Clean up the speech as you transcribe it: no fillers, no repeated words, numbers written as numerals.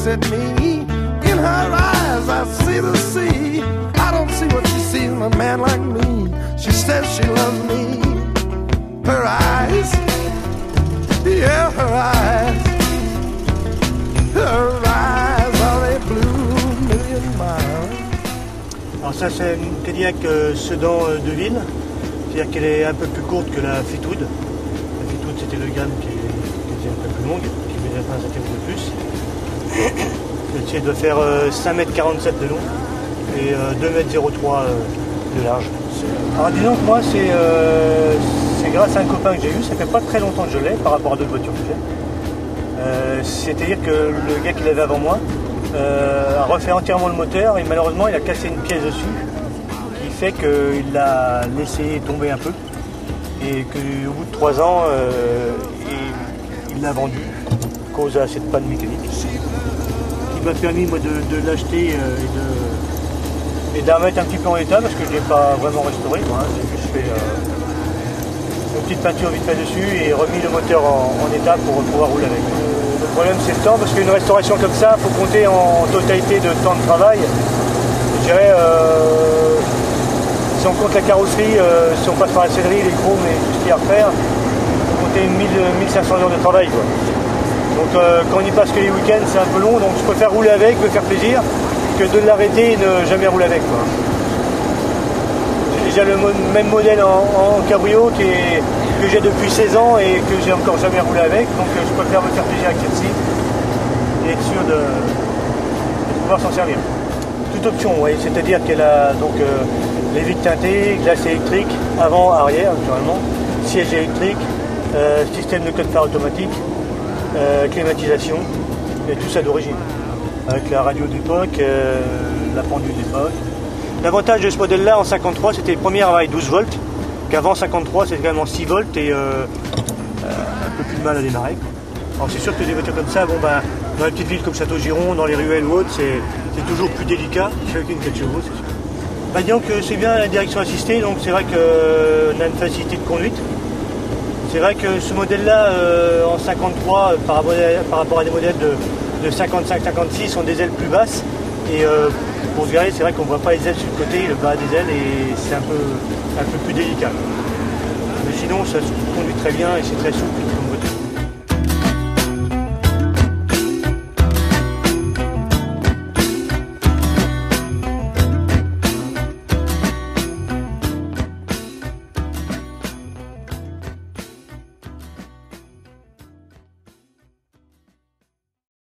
looks at me. In her eyes I see the sea. I don't see what she sees in a man like me. She says she loves me. Her eyes, yeah, her eyes. Her eyes are a blue million miles. Alors ça c'est une Cadillac sedan de ville. C'est-à-dire qu'elle est un peu plus courte que la Fleetwood. La Fleetwood c'était le gamme qui était un peu plus longue, qui faisait 20 cm de plus. Celle-ci doit faire 5,47 m de long et 2,03 m de large. Alors disons que moi c'est grâce à un copain que j'ai eu, ça fait pas très longtemps que je l'ai par rapport à d'autres voitures que j'ai. C'est-à-dire que le gars qui l'avait avant moi a refait entièrement le moteur et malheureusement il a cassé une pièce dessus qui fait qu'il l'a laissé tomber un peu et qu'au bout de 3 ans il l'a vendu à cause de cette panne mécanique qui m'a permis moi de l'acheter et de la remettre un petit peu en état parce que je ne l'ai pas vraiment restauré, j'ai juste fait une petite peinture vite fait dessus et remis le moteur en état pour pouvoir rouler avec. Le problème c'est le temps parce qu'une restauration comme ça, il faut compter en totalité de temps de travail. Je dirais, si on compte la carrosserie, si on passe par la sellerie, les chromes et tout ce qu'il y a à refaire, il faut compter 1500 heures de travail, quoi. Donc quand on y passe que les week-ends, c'est un peu long, donc je préfère rouler avec, me faire plaisir, que de l'arrêter et ne jamais rouler avec, quoi. J'ai déjà le même modèle en cabrio que j'ai depuis 16 ans et que j'ai encore jamais roulé avec, donc je préfère me faire plaisir avec celle-ci et être sûr de pouvoir s'en servir. Toute option, oui, c'est-à-dire qu'elle a donc les vitres teintées, glace électrique, avant, arrière, naturellement, siège électrique, système de code phare automatique, climatisation, et tout ça d'origine. Avec la radio d'époque, la pendule d'époque. L'avantage de ce modèle-là en 53, c'était le premier avec 12 volts, qu'avant 53, c'était quand même en 6 volts et un peu plus de mal à démarrer. Alors c'est sûr que des voitures comme ça, dans les petites villes comme Château-Giron, dans les ruelles ou autres, c'est toujours plus délicat qu'avec une 4 chevaux, c'est sûr. Disons que c'est bien la direction assistée, donc c'est vrai qu'on a une facilité de conduite. C'est vrai que ce modèle-là, en 53, par rapport à des modèles de 55-56, sont des ailes plus basses. Et pour se garer, c'est vrai qu'on ne voit pas les ailes sur le côté, le bas des ailes, et c'est un peu plus délicat. Mais sinon, ça se conduit très bien et c'est très souple comme voiture.